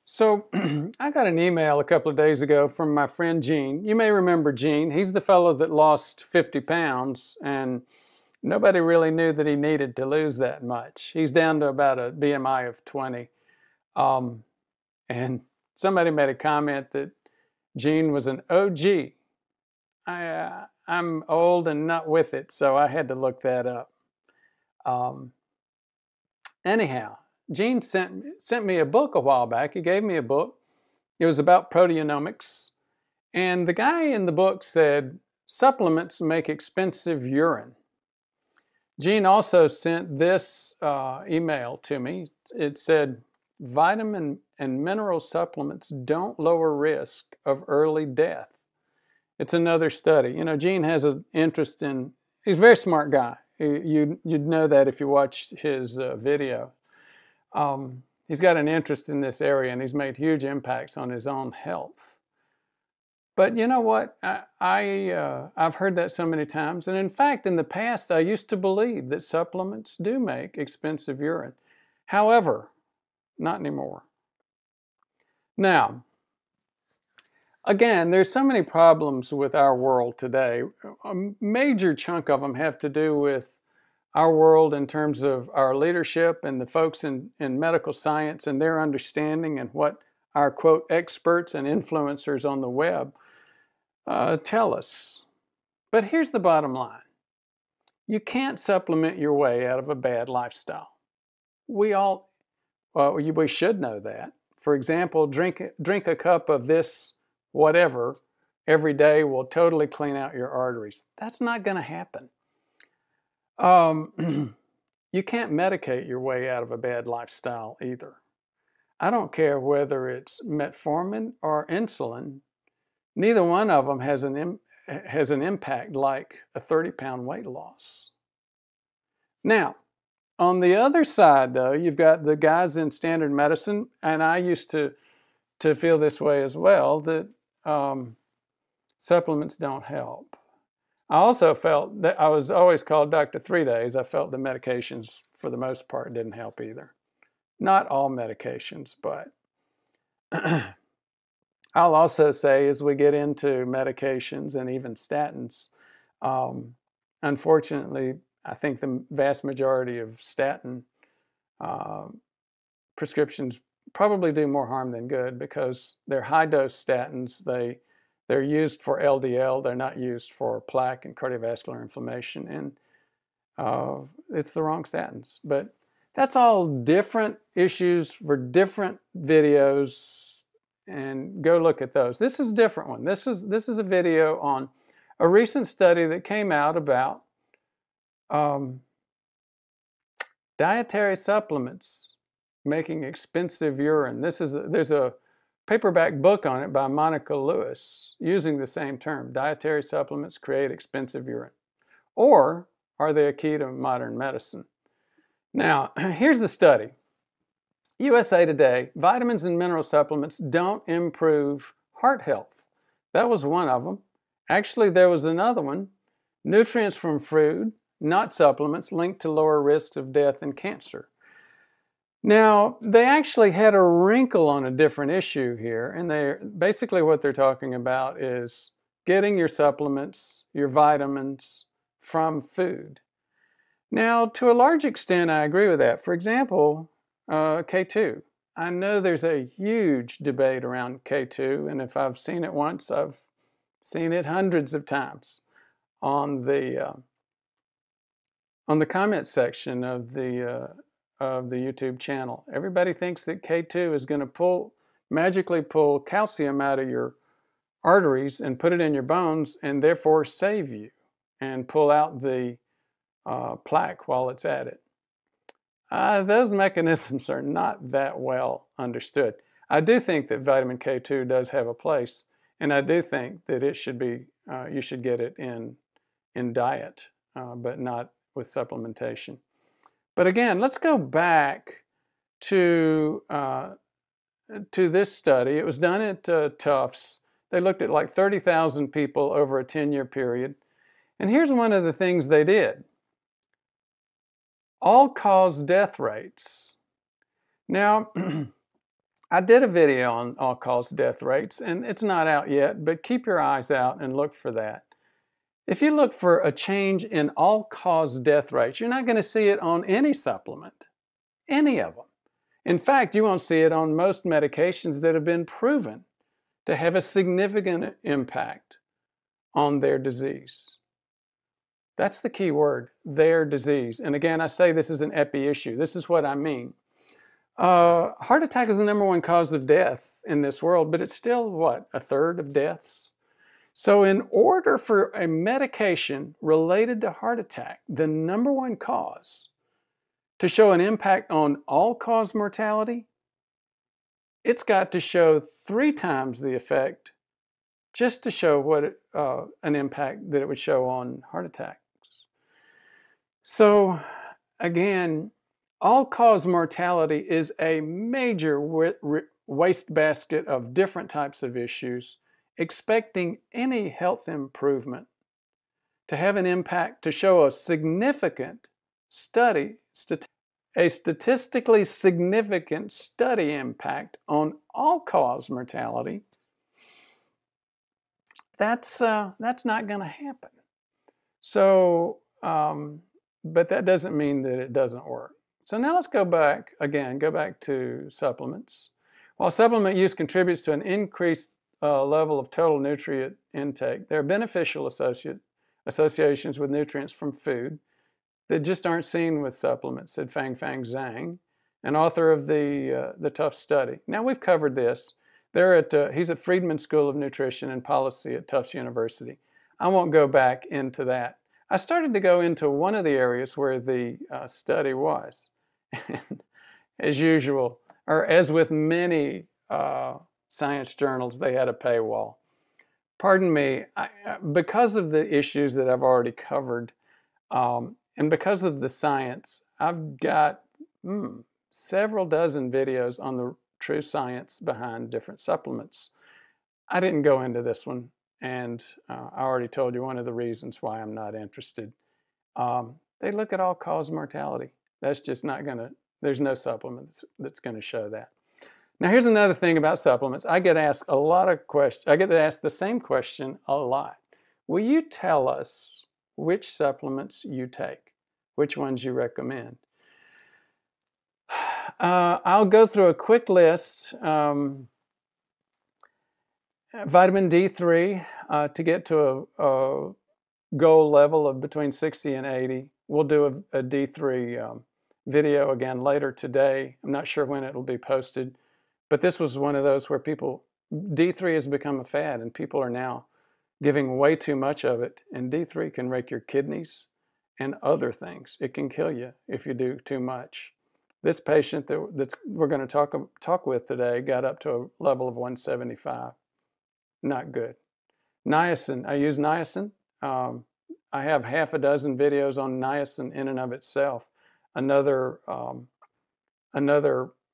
So I got an email a couple of days ago from my friend Gene. You may remember Gene. He's the fellow that lost 50 pounds, and nobody really knew that he needed to lose that much. He's down to about a BMI of 20. And somebody made a comment that Gene was an OG. I'm old and not with it, so I had to look that up. Anyhow, Gene sent me a book a while back. He gave me a book. It was about proteomics. And the guy in the book said, supplements make expensive urine. Gene also sent this email to me. It said, vitamin and mineral supplements don't lower risk of early death. It's another study. You know, Gene has an interest in, he's a very smart guy. You'd know that if you watch his video. He's got an interest in this area, and he's made huge impacts on his own health. But you know what? I've heard that so many times. And in fact, in the past, I used to believe that supplements do make expensive urine. However, not anymore. Now, again, there's so many problems with our world today. A major chunk of them have to do with our world in terms of our leadership and the folks in medical science and their understanding and what our, quote, experts and influencers on the web tell us. But here's the bottom line. You can't supplement your way out of a bad lifestyle. We should know that. For example, drink a cup of this whatever every day will totally clean out your arteries. That's not going to happen. You can't medicate your way out of a bad lifestyle either. I don't care whether it's metformin or insulin. Neither one of them has an impact like a 30-pound weight loss. Now, on the other side, though, you've got the guys in standard medicine, and I used to feel this way as well, that supplements don't help. I also felt that I was always called Dr. 3 Days. I felt the medications, for the most part, didn't help either. Not all medications, but I'll also say as we get into medications and even statins, unfortunately, I think the vast majority of statin prescriptions probably do more harm than good because they're high-dose statins. They're used for LDL. They're not used for plaque and cardiovascular inflammation. And it's the wrong statins. But that's all different issues for different videos. And go look at those. This is a different one. This is a video on a recent study that came out about dietary supplements making expensive urine. There's a paperback book on it by Monica Lewis using the same term. Dietary supplements create expensive urine. Or are they a key to modern medicine? Now, here's the study. USA Today, vitamins and mineral supplements don't improve heart health. That was one of them. Actually, there was another one. Nutrients from food, not supplements, linked to lower risks of death and cancer. Now, they actually had a wrinkle on a different issue here, and basically what they're talking about is getting your supplements, your vitamins from food. Now, to a large extent, I agree with that. For example, K2. I know there's a huge debate around K2, and if I've seen it once, I've seen it hundreds of times on the comment section of the YouTube channel. Everybody thinks that K2 is going to magically pull calcium out of your arteries and put it in your bones and therefore save you and pull out the plaque while it's at it. Those mechanisms are not that well understood. I do think that vitamin K2 does have a place, and I do think that it should be, you should get it in diet, but not with supplementation. But again, let's go back to this study. It was done at Tufts. They looked at like 30,000 people over a 10-year period. And here's one of the things they did. All-cause death rates. Now, I did a video on all-cause death rates, and it's not out yet, but keep your eyes out and look for that. If you look for a change in all-cause death rates, you're not going to see it on any supplement, any of them. In fact, you won't see it on most medications that have been proven to have a significant impact on their disease. That's the key word, their disease. And again, I say this is an epi issue. This is what I mean. Heart attack is the #1 cause of death in this world, but it's still, what, 1/3 of deaths? So in order for a medication related to heart attack, the #1 cause, to show an impact on all-cause mortality, it's got to show 3 times the effect just to show what an impact that it would show on heart attacks. So again, all-cause mortality is a major wastebasket of different types of issues, expecting any health improvement to have an impact, to show a significant study, a statistically significant study impact on all-cause mortality. That's not going to happen. So, but that doesn't mean that it doesn't work. So now let's go back to supplements. While supplement use contributes to an increased level of total nutrient intake, there are beneficial associations with nutrients from food that just aren't seen with supplements, said Fang Zhang, an author of the Tufts study. Now we've covered this. He's at Friedman School of Nutrition and Policy at Tufts University. I won't go back into that. I started to go into one of the areas where the study was. As usual, or as with many science journals, they had a paywall. Pardon me, because of the issues that I've already covered, and because of the science, I've got several dozen videos on the true science behind different supplements. I didn't go into this one, and I already told you one of the reasons why I'm not interested. They look at all-cause mortality. That's just not going to, there's no supplement that's going to show that. Now here's another thing about supplements. I get asked a lot of questions. I get asked the same question a lot. Will you tell us which supplements you take? Which ones you recommend? I'll go through a quick list. Vitamin D3 to get to a goal level of between 60 and 80. We'll do a D3 video again later today. I'm not sure when it'll be posted, but this was one of those where D3 has become a fad and people are now giving way too much of it, and D3 can wreck your kidneys and other things. It can kill you if you do too much. This patient that we're going to talk with today got up to a level of 175. Not good. Niacin, I use niacin. I have half a dozen videos on niacin in and of itself. Another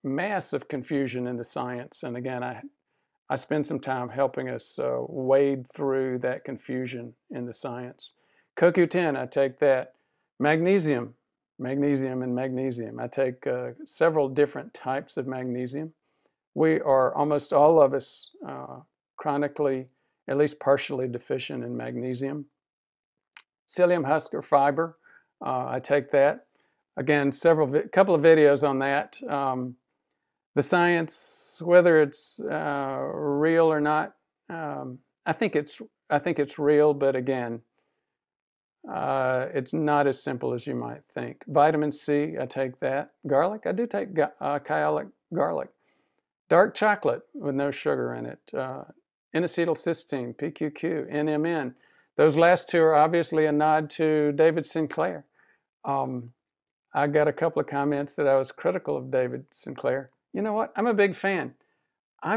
massive confusion in the science. And again, I spend some time helping us wade through that confusion in the science. CoQ10, I take that. Magnesium. I take several different types of magnesium. We are, almost all of us, chronically, at least partially deficient in magnesium. Psyllium husk fiber, I take that. Again, couple of videos on that. The science, whether it's real or not, I think it's real, but again, it's not as simple as you might think. Vitamin C, I take that. Garlic, I do take kyolic garlic. Dark chocolate with no sugar in it. N-acetylcysteine, PQQ, NMN. Those last two are obviously a nod to David Sinclair. I got a couple of comments that I was critical of David Sinclair. You know what? I'm a big fan. I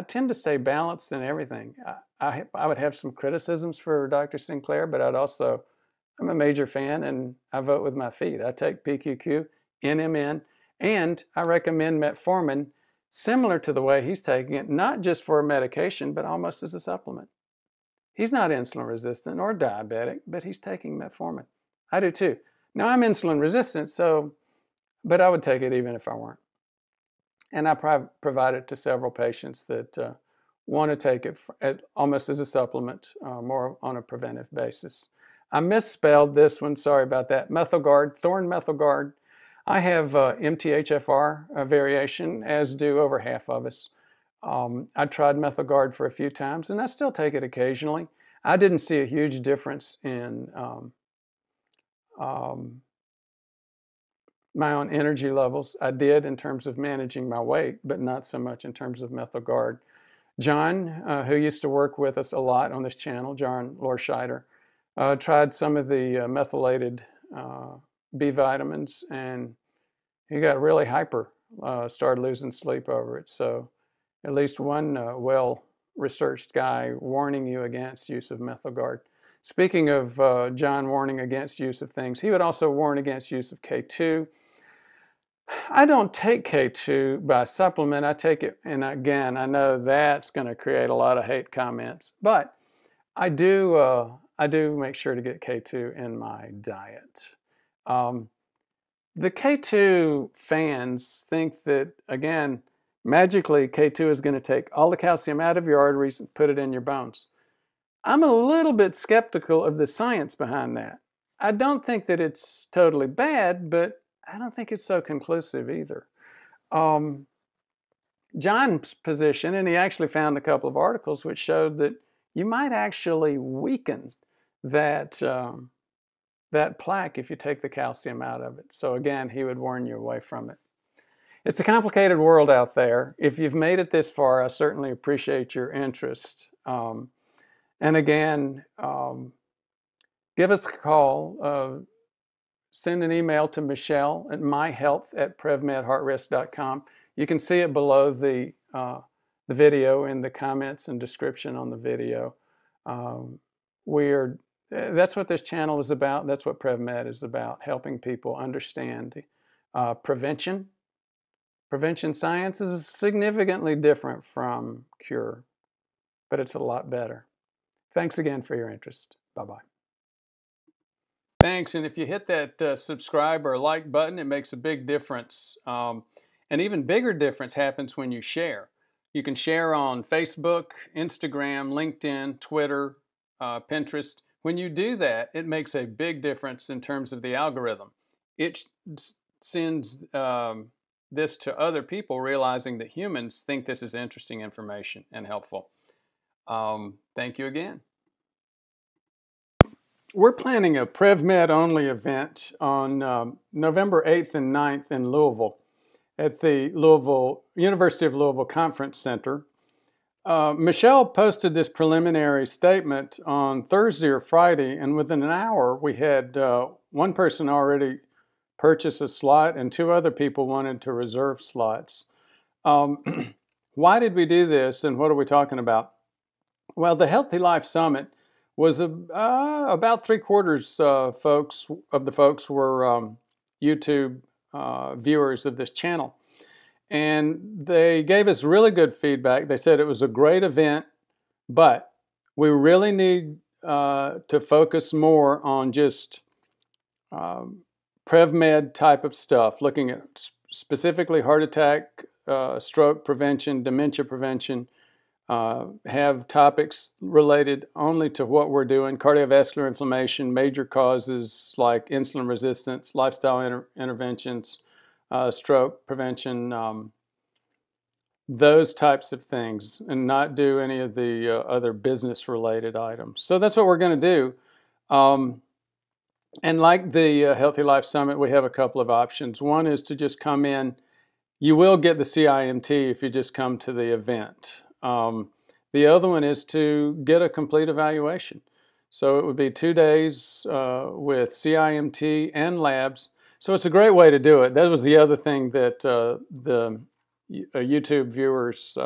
tend to stay balanced in everything. I would have some criticisms for Dr. Sinclair, but I'm a major fan and I vote with my feet. I take PQQ, NMN, and I recommend metformin similar to the way he's taking it, not just for a medication, but almost as a supplement. He's not insulin resistant or diabetic, but he's taking metformin. I do too. Now I'm insulin resistant, but I would take it even if I weren't. and I provide it to several patients that want to take it almost as a supplement, more on a preventive basis. I misspelled this one, sorry about that. Methylguard, Thorn Methylguard. I have MTHFR variation, as do over half of us. I tried Methylguard for a few times, and I still take it occasionally. I didn't see a huge difference in my own energy levels. I did in terms of managing my weight, but not so much in terms of Methylguard. John, who used to work with us a lot on this channel, John Lorscheider, tried some of the methylated B vitamins, and he got really hyper, started losing sleep over it. So at least one well-researched guy warning you against use of Methylguard. Speaking of John warning against use of things, he would also warn against use of K2. I don't take K2 by supplement. I take it, and again, I know that's going to create a lot of hate comments, but I do make sure to get K2 in my diet. The K2 fans think that, again, magically K2 is going to take all the calcium out of your arteries and put it in your bones. I'm a little bit skeptical of the science behind that. I don't think that it's totally bad, but I don't think it's so conclusive either. John's position, and he actually found a couple of articles which showed that you might actually weaken that, that plaque if you take the calcium out of it. So again, he would warn you away from it. It's a complicated world out there. If you've made it this far, I certainly appreciate your interest. And again, give us a call. Send an email to Michelle at myhealth@prevmedheartrisk.com. You can see it below the video in the comments and description on the video. That's what this channel is about. That's what PrevMed is about, helping people understand prevention. Prevention science is significantly different from cure, but it's a lot better. Thanks again for your interest. Bye-bye. Thanks, and if you hit that subscribe or like button, it makes a big difference. An even bigger difference happens when you share. You can share on Facebook, Instagram, LinkedIn, Twitter, Pinterest. When you do that, it makes a big difference in terms of the algorithm. It sends this to other people, realizing that humans think this is interesting information and helpful. Thank you again. We're planning a PrevMed only event on November 8th and 9th in Louisville at the University of Louisville Conference Center. Michelle posted this preliminary statement on Thursday or Friday, and within an hour we had one person already purchase a slot and 2 other people wanted to reserve slots. Why did we do this, and what are we talking about? Well, the Healthy Life Summit was about 3/4 of the folks were YouTube viewers of this channel. And they gave us really good feedback. They said it was a great event, but we really need to focus more on just PrevMed type of stuff, looking at specifically heart attack, stroke prevention, dementia prevention, have topics related only to what we're doing, cardiovascular inflammation, major causes like insulin resistance, lifestyle interventions, stroke prevention, those types of things, and not do any of the other business related items. So that's what we're going to do. And like the Healthy Life Summit, we have a couple of options. One is to just come in. You will get the CIMT if you just come to the event. The other one is to get a complete evaluation. So it would be 2 days with CIMT and labs. So it's a great way to do it. That was the other thing that the YouTube viewers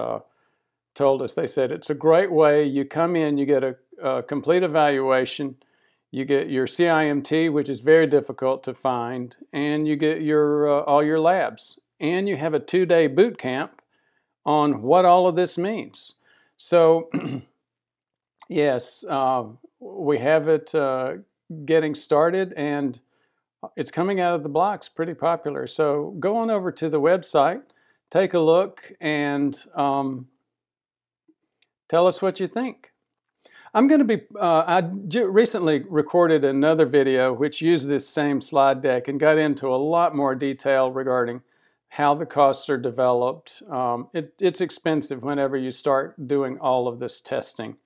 told us. They said it's a great way. You come in, you get a complete evaluation, you get your CIMT, which is very difficult to find, and you get your all your labs. And you have a 2-day boot camp on what all of this means. So yes, we have it getting started, and it's coming out of the blocks, pretty popular. So go on over to the website, take a look and tell us what you think. I'm going to be, I recently recorded another video which used this same slide deck and got into a lot more detail regarding how the costs are developed. It's expensive whenever you start doing all of this testing.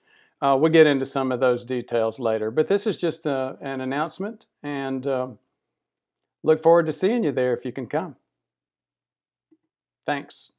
We'll get into some of those details later, but this is just an announcement, and look forward to seeing you there if you can come. Thanks.